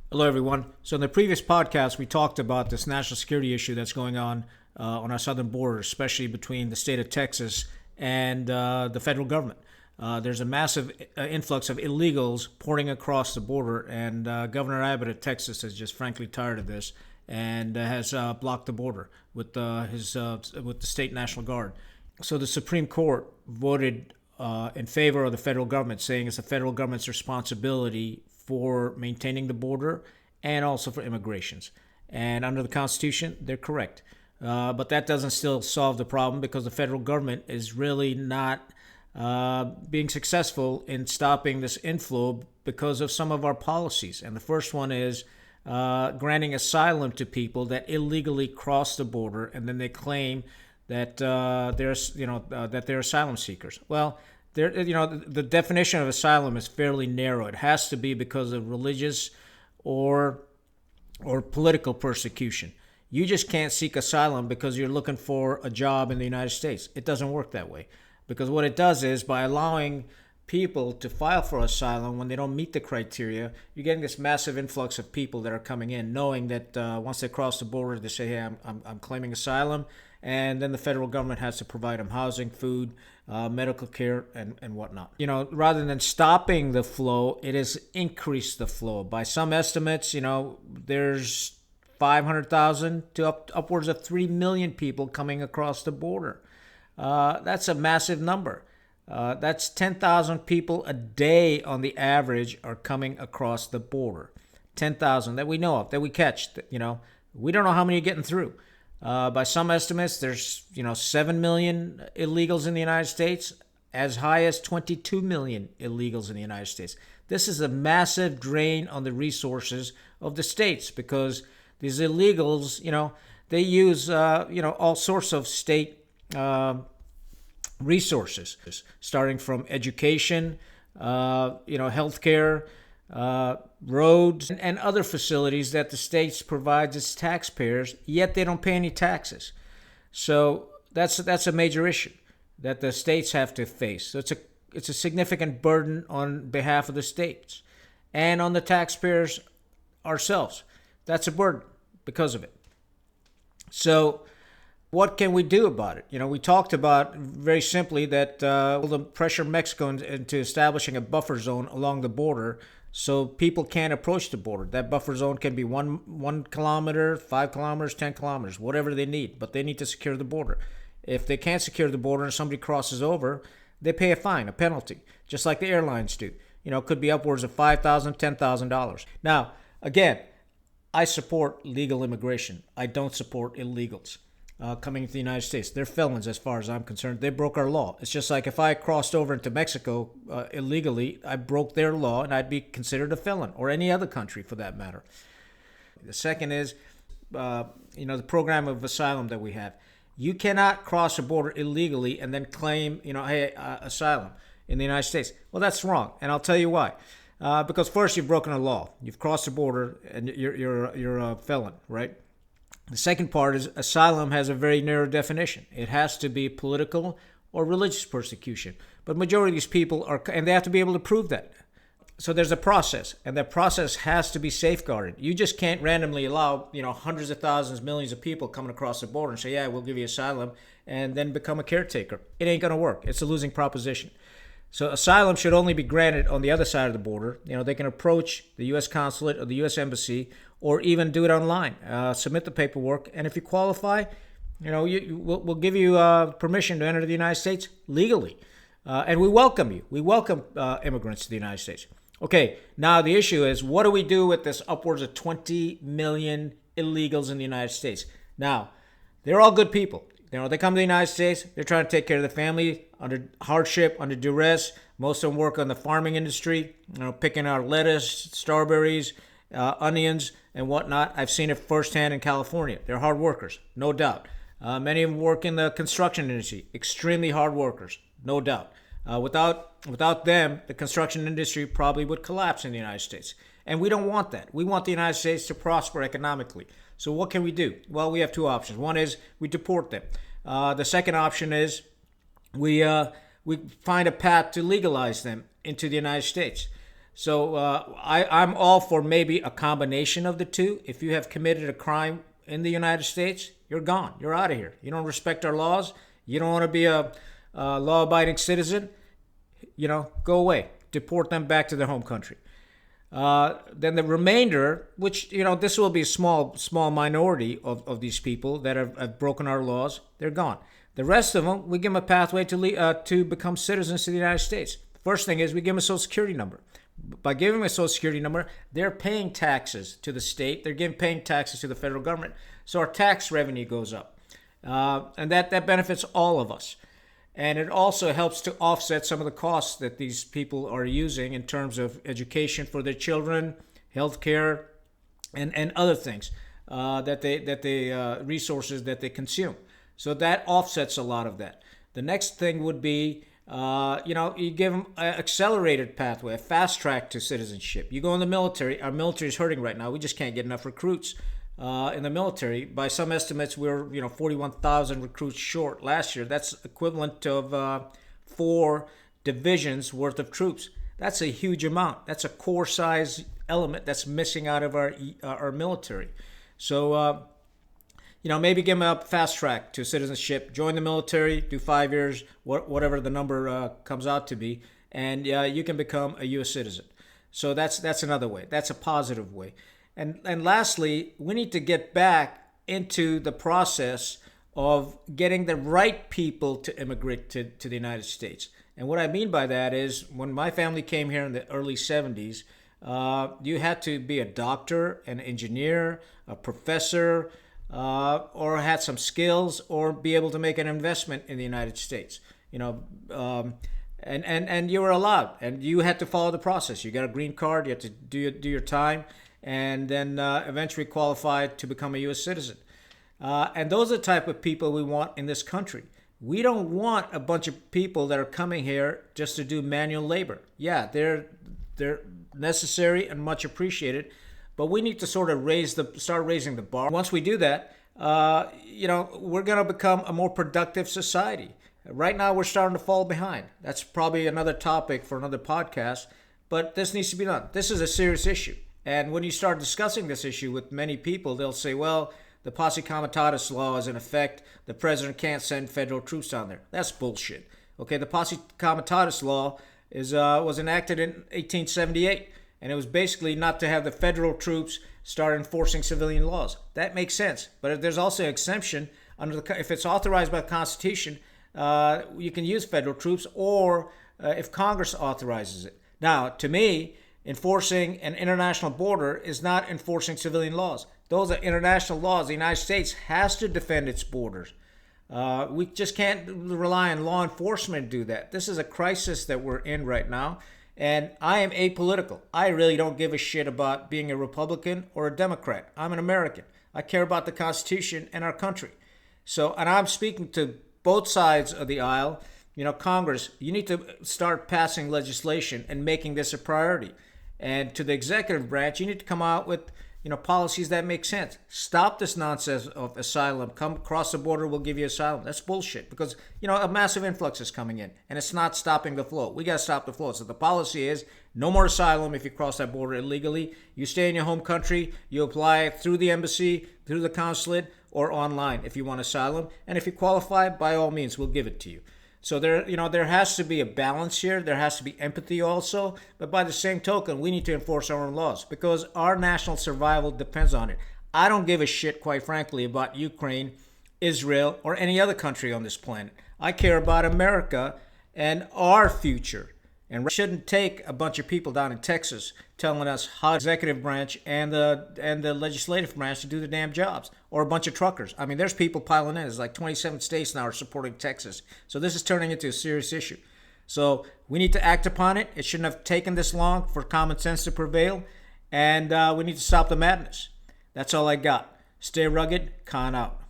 Hello, everyone. So, in the previous podcast, we talked about this national security issue that's going on our southern border, especially between the state of Texas and the federal government. There's a massive influx of illegals pouring across the border, and Governor Abbott of Texas is just frankly tired of this and has blocked the border with with the state National Guard. So, the Supreme Court voted in favor of the federal government, saying it's the federal government's responsibility for maintaining the border and also for immigrations. And under the Constitution, they're correct. But that doesn't still solve the problem because the federal government is really not being successful in stopping this inflow because of some of our policies. And the first one is granting asylum to people that illegally cross the border, and then they claim that they're asylum seekers. Well, the definition of asylum is fairly narrow. It has to be because of religious or political persecution. You just can't seek asylum because you're looking for a job in the United States. It doesn't work that way. Because what it does is, by allowing people to file for asylum when they don't meet the criteria, you're getting this massive influx of people that are coming in, knowing that once they cross the border, they say, hey, I'm claiming asylum. And then the federal government has to provide them housing, food, medical care, and whatnot. Rather than stopping the flow, it has increased the flow. By some estimates, there's 500,000 to upwards of 3 million people coming across the border. That's a massive number. That's 10,000 people a day on the average are coming across the border. 10,000 that we know of, that we catch. We don't know how many are getting through. By some estimates, there's 7 million illegals in the United States, as high as 22 million illegals in the United States. This is a massive drain on the resources of the states because these illegals, they use all sorts of state resources, starting from education, healthcare, roads, and other facilities that the states provides its taxpayers, yet they don't pay any taxes. So that's a major issue that the states have to face. So it's a significant burden on behalf of the states and on the taxpayers ourselves. That's a burden because of it. So what can we do about it? We talked about very simply that we'll pressure Mexico into establishing a buffer zone along the border so people can't approach the border. That buffer zone can be 1 kilometer, 5 kilometers, 10 kilometers, whatever they need, but they need to secure the border. If they can't secure the border and somebody crosses over, they pay a fine, a penalty, just like the airlines do. It could be upwards of $5,000, $10,000. Now, again, I support legal immigration. I don't support illegals coming into the United States. They're felons as far as I'm concerned. They broke our law. It's just like if I crossed over into Mexico illegally, I broke their law and I'd be considered a felon, or any other country for that matter. The second is, the program of asylum that we have. You cannot cross a border illegally and then claim, asylum in the United States. Well, that's wrong, and I'll tell you why. Because first, you've broken a law. You've crossed the border, and you're a felon, right? The second part is asylum has a very narrow definition. It has to be political or religious persecution. But majority of these people and they have to be able to prove that. So there's a process, and that process has to be safeguarded. You just can't randomly allow, hundreds of thousands, millions of people coming across the border and say, yeah, we'll give you asylum, and then become a caretaker. It ain't going to work. It's a losing proposition. So asylum should only be granted on the other side of the border. They can approach the U.S. consulate or the U.S. embassy, or even do it online. Submit the paperwork, and if you qualify, we'll give you permission to enter the United States legally, and we welcome you. We welcome immigrants to the United States. Okay, now the issue is, what do we do with this upwards of 20 million illegals in the United States? Now, they're all good people. They come to the United States, they're trying to take care of the family under hardship, under duress. Most of them work on the farming industry, picking out lettuce, strawberries, onions, and whatnot. I've seen it firsthand in California. They're hard workers, no doubt. Many of them work in the construction industry, extremely hard workers, no doubt. Without them, the construction industry probably would collapse in the United States. And we don't want that. We want the United States to prosper economically. So what can we do? Well, we have two options. One is we deport them. The second option is we find a path to legalize them into the United States. So I'm all for maybe a combination of the two. If you have committed a crime in the United States, you're gone. You're out of here. You don't respect our laws. You don't want to be a law-abiding citizen. Go away. Deport them back to their home country. Then the remainder, which this will be a small minority of these people that have broken our laws, they're gone. The rest of them, we give them a pathway to become citizens of the United States. First thing is we give them a Social Security number. By giving them a Social Security number, they're paying taxes to the state. They're paying taxes to the federal government. So our tax revenue goes up. And that benefits all of us. And it also helps to offset some of the costs that these people are using in terms of education for their children, healthcare, and other things resources that they consume. So that offsets a lot of that. The next thing would be, you give them an accelerated pathway, a fast track to citizenship. You go in the military. Our military is hurting right now. We just can't get enough recruits in the military. By some estimates, we're 41,000 recruits short last year. That's equivalent of 4 divisions worth of troops. That's a huge amount. That's a core size element that's missing out of our military. So maybe give them a fast track to citizenship. Join the military, do 5 years, whatever the number comes out to be, and you can become a U.S. citizen. So that's another way. That's a positive way. And lastly, we need to get back into the process of getting the right people to immigrate to the United States. And what I mean by that is when my family came here in the early 70s, you had to be a doctor, an engineer, a professor, or had some skills, or be able to make an investment in the United States. And you were allowed, and you had to follow the process. You got a green card, you had to do your time, and then eventually qualified to become a U.S. citizen. And those are the type of people we want in this country. We don't want a bunch of people that are coming here just to do manual labor. Yeah, they're necessary and much appreciated, but we need to sort of start raising the bar. Once we do that, we're going to become a more productive society. Right now, we're starting to fall behind. That's probably another topic for another podcast, but this needs to be done. This is a serious issue. And when you start discussing this issue with many people, they'll say, well, the Posse Comitatus law is in effect. The president can't send federal troops down there. That's bullshit. Okay, the Posse Comitatus law was enacted in 1878, and it was basically not to have the federal troops start enforcing civilian laws. That makes sense. But there's also an exemption if it's authorized by the Constitution, you can use federal troops, or if Congress authorizes it. Now, to me, enforcing an international border is not enforcing civilian laws. Those are international laws. The United States has to defend its borders. We just can't rely on law enforcement to do that. This is a crisis that we're in right now, and I am apolitical. I really don't give a shit about being a Republican or a Democrat. I'm an American. I care about the Constitution and our country. And I'm speaking to both sides of the aisle. Congress, you need to start passing legislation and making this a priority. And to the executive branch, you need to come out with policies that make sense. Stop this nonsense of asylum. Come across the border, we'll give you asylum. That's bullshit, because a massive influx is coming in, and it's not stopping the flow. We got to stop the flow. So the policy is no more asylum if you cross that border illegally. You stay in your home country. You apply through the embassy, through the consulate, or online if you want asylum. And if you qualify, by all means, we'll give it to you. So there has to be a balance here. There has to be empathy also. But by the same token, we need to enforce our own laws, because our national survival depends on it. I don't give a shit, quite frankly, about Ukraine, Israel, or any other country on this planet. I care about America and our future. And we shouldn't take a bunch of people down in Texas telling us how the executive branch and the legislative branch to do the damn jobs, or a bunch of truckers. I mean, there's people piling in. There's like 27 states now are supporting Texas. So this is turning into a serious issue. So we need to act upon it. It shouldn't have taken this long for common sense to prevail. And we need to stop the madness. That's all I got. Stay rugged. Khan out.